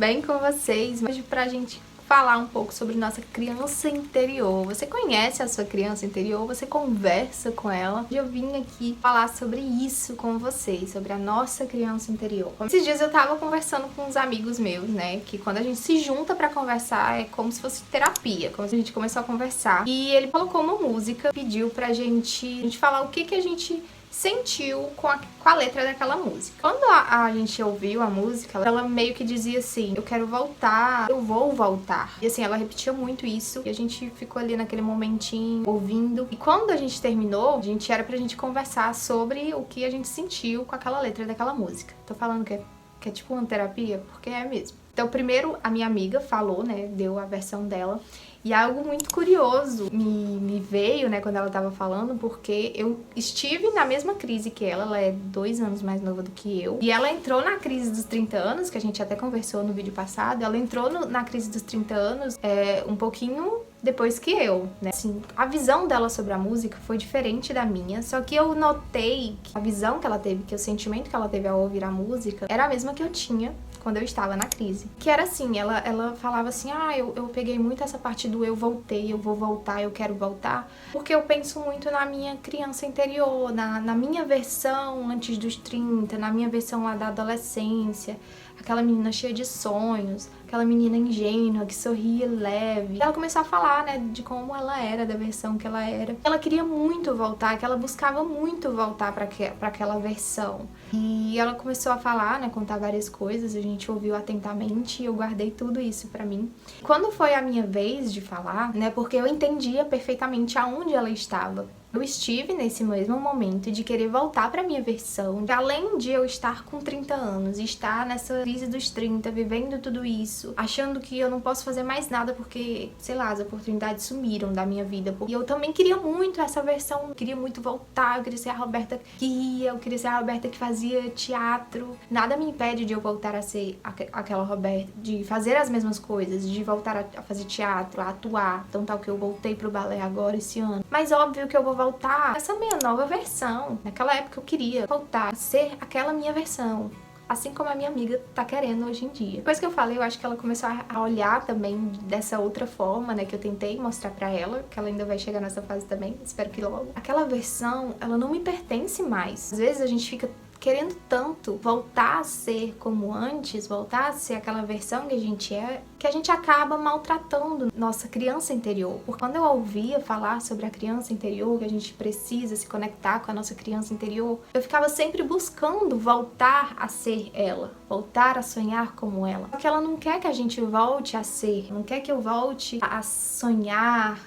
bem com vocês? Hoje pra gente falar um pouco sobre nossa criança interior. Você conhece a sua criança interior? Você conversa com ela? Eu vim aqui falar sobre isso com vocês, sobre a nossa criança interior. Esses dias eu tava conversando com uns amigos meus, né? Que quando a gente se junta pra conversar é como se fosse terapia, como se a gente começou a conversar. E ele colocou uma música, pediu pra gente falar o que a gente sentiu com a letra daquela música. Quando a gente ouviu a música, ela meio que dizia assim: eu quero voltar, eu vou voltar. E assim, ela repetia muito isso. E a gente ficou ali naquele momentinho, ouvindo. E quando a gente terminou, era pra gente conversar sobre o que a gente sentiu com aquela letra daquela música. Tô falando que é tipo uma terapia, porque é mesmo. Então, primeiro, a minha amiga falou, né, deu a versão dela. E algo muito curioso me veio, né, quando ela tava falando, porque eu estive na mesma crise que ela é 2 anos mais nova do que eu. E ela entrou na crise dos 30 anos, que a gente até conversou no vídeo passado, ela entrou na crise dos 30 anos um pouquinho depois que eu, né? Assim, a visão dela sobre a música foi diferente da minha, só que eu notei que a visão que ela teve, que o sentimento que ela teve ao ouvir a música, era a mesma que eu tinha quando eu estava na crise. Que era assim, ela falava assim: eu peguei muito essa parte do eu voltei, eu vou voltar, eu quero voltar, porque eu penso muito na minha criança interior, na minha versão antes dos 30, na minha versão lá da adolescência, aquela menina cheia de sonhos, aquela menina ingênua, que sorria leve. Ela começou a falar, né, de como ela era, da versão que ela era. Ela queria muito voltar, que ela buscava muito voltar pra aquela versão. E ela começou a falar, né, contar várias coisas, a gente ouviu atentamente e eu guardei tudo isso pra mim. Quando foi a minha vez de falar, né, porque eu entendia perfeitamente aonde ela estava. Eu estive nesse mesmo momento de querer voltar pra minha versão, de, além de eu estar com 30 anos, estar nessa crise dos 30, vivendo tudo isso, achando que eu não posso fazer mais nada porque, sei lá, as oportunidades sumiram da minha vida. E eu também queria muito essa versão, eu queria muito voltar, eu queria ser a Roberta que ria, eu queria ser a Roberta que fazia teatro. Nada me impede de eu voltar a ser aquela Roberta, de fazer as mesmas coisas, de voltar a fazer teatro, a atuar. Então tal que eu voltei pro balé agora esse ano. Mas óbvio que eu vou voltar essa minha nova versão. Naquela época eu queria voltar a ser aquela minha versão, assim como a minha amiga tá querendo hoje em dia. Depois que eu falei, eu acho que ela começou a olhar também dessa outra forma, né, que eu tentei mostrar pra ela, que ela ainda vai chegar nessa fase também, espero que logo. Aquela versão, ela não me pertence mais. Às vezes a gente fica querendo tanto voltar a ser como antes, voltar a ser aquela versão que a gente é, que a gente acaba maltratando nossa criança interior. Porque quando eu ouvia falar sobre a criança interior, que a gente precisa se conectar com a nossa criança interior, eu ficava sempre buscando voltar a ser ela, voltar a sonhar como ela. Porque ela não quer que a gente volte a ser, não quer que eu volte a sonhar.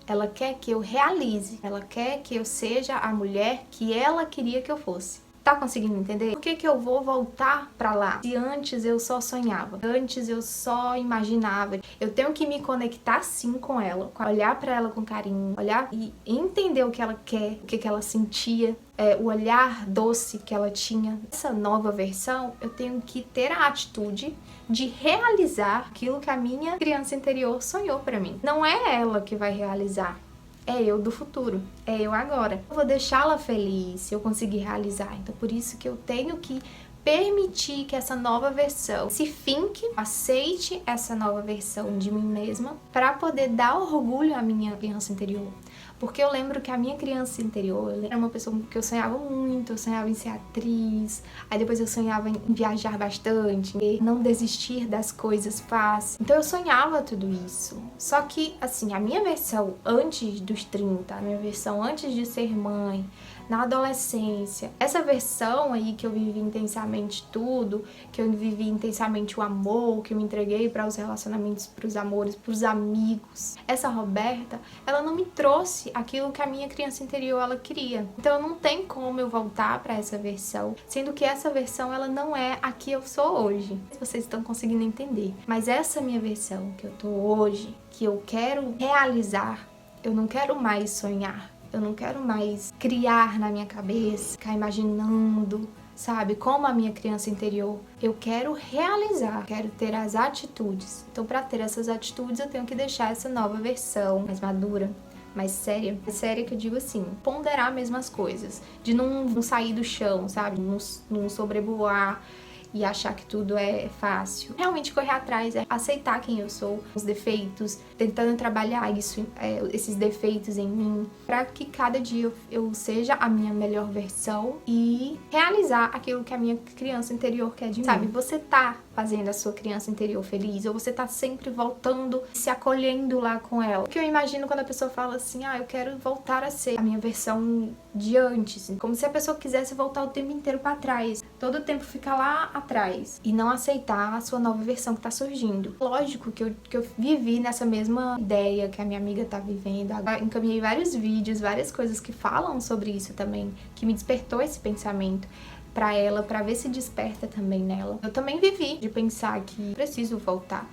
Ela quer que eu realize, ela quer que eu seja a mulher que ela queria que eu fosse. Tá conseguindo entender? Por que eu vou voltar pra lá? Se antes eu só sonhava, antes eu só imaginava. Eu tenho que me conectar sim com ela, olhar pra ela com carinho, olhar e entender o que ela quer, o que ela sentia, o olhar doce que ela tinha. Essa nova versão, eu tenho que ter a atitude de realizar aquilo que a minha criança interior sonhou pra mim. Não é ela que vai realizar. É eu do futuro, é eu agora. Eu vou deixá-la feliz se eu conseguir realizar. Então, por isso que eu tenho que permitir que essa nova versão se finque, aceite essa nova versão de mim mesma para poder dar orgulho à minha criança interior. Porque eu lembro que a minha criança interior, eu era uma pessoa que eu sonhava muito, eu sonhava em ser atriz, aí depois eu sonhava em viajar bastante, em não desistir das coisas fáceis. Então eu sonhava tudo isso. Só que, assim, a minha versão antes dos 30, a minha versão antes de ser mãe, na adolescência, essa versão aí que eu vivi intensamente tudo, que eu vivi intensamente o amor, que eu me entreguei para os relacionamentos, para os amores, para os amigos, essa Roberta, ela não me trouxe aquilo que a minha criança interior ela queria. Então não tem como eu voltar para essa versão, sendo que essa versão ela não é a que eu sou hoje. Vocês estão conseguindo entender? Mas essa minha versão que eu tô hoje, que eu quero realizar, eu não quero mais sonhar. Eu não quero mais criar na minha cabeça, ficar imaginando, sabe, como a minha criança interior. Eu quero realizar, quero ter as atitudes. Então, para ter essas atitudes, eu tenho que deixar essa nova versão mais madura, mais séria. Séria que eu digo assim, ponderar mesmo as coisas, de não sair do chão, sabe, não sobrevoar e achar que tudo é fácil. Realmente correr atrás, aceitar quem eu sou, os defeitos, tentando trabalhar esses defeitos em mim, para que cada dia eu seja a minha melhor versão e realizar aquilo que a minha criança interior quer de mim. Sabe, você tá fazendo a sua criança interior feliz, ou você tá sempre voltando, se acolhendo lá com ela. O que eu imagino quando a pessoa fala assim, eu quero voltar a ser a minha versão de antes, como se a pessoa quisesse voltar o tempo inteiro pra trás, todo o tempo ficar lá atrás e não aceitar a sua nova versão que tá surgindo. Lógico que eu vivi nessa mesma ideia que a minha amiga tá vivendo, encaminhei vários vídeos, várias coisas que falam sobre isso também, que me despertou esse pensamento pra ela, pra ver se desperta também nela. Eu também vivi de pensar que preciso voltar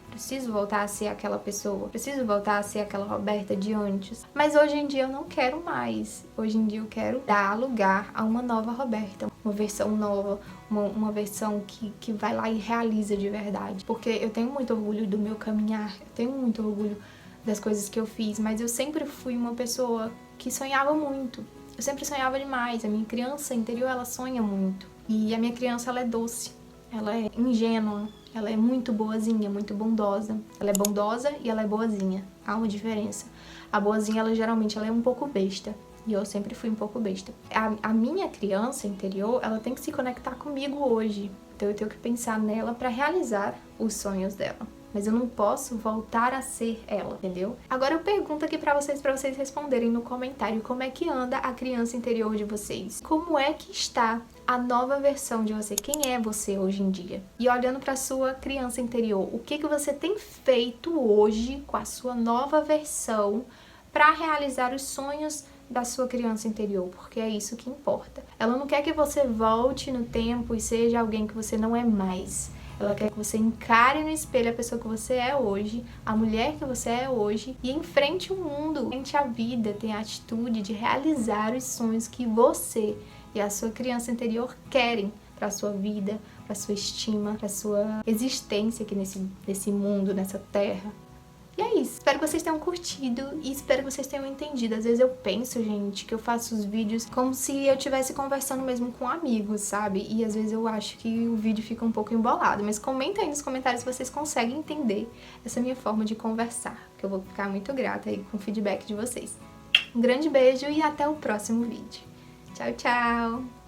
a ser aquela pessoa, preciso voltar a ser aquela Roberta de antes. Mas hoje em dia eu não quero mais. Hoje em dia eu quero dar lugar a uma nova Roberta, uma versão nova, uma versão que vai lá e realiza de verdade. Porque eu tenho muito orgulho do meu caminhar, eu tenho muito orgulho das coisas que eu fiz, mas eu sempre fui uma pessoa que sonhava muito. Eu sempre sonhava demais. A minha criança interior, ela sonha muito. E a minha criança, ela é doce, ela é ingênua, ela é muito boazinha, muito bondosa. Ela é bondosa e ela é boazinha. Há uma diferença. A boazinha, ela é um pouco besta. E eu sempre fui um pouco besta. A minha criança interior, ela tem que se conectar comigo hoje. Então eu tenho que pensar nela para realizar os sonhos dela. Mas eu não posso voltar a ser ela, entendeu? Agora eu pergunto aqui pra vocês responderem no comentário como é que anda a criança interior de vocês. Como é que está a nova versão de você? Quem é você hoje em dia? E olhando pra sua criança interior, o que você tem feito hoje com a sua nova versão pra realizar os sonhos da sua criança interior? Porque é isso que importa. Ela não quer que você volte no tempo e seja alguém que você não é mais. Ela quer que você encare no espelho a pessoa que você é hoje, a mulher que você é hoje, e enfrente o mundo, enfrente a vida, tenha a atitude de realizar os sonhos que você e a sua criança interior querem para sua vida, para sua estima, para sua existência aqui nesse mundo, nessa terra. E é isso. Espero que vocês tenham curtido e espero que vocês tenham entendido. Às vezes eu penso, gente, que eu faço os vídeos como se eu estivesse conversando mesmo com amigos, sabe? E às vezes eu acho que o vídeo fica um pouco embolado. Mas comenta aí nos comentários se vocês conseguem entender essa minha forma de conversar, que eu vou ficar muito grata aí com o feedback de vocês. Um grande beijo e até o próximo vídeo. Tchau, tchau!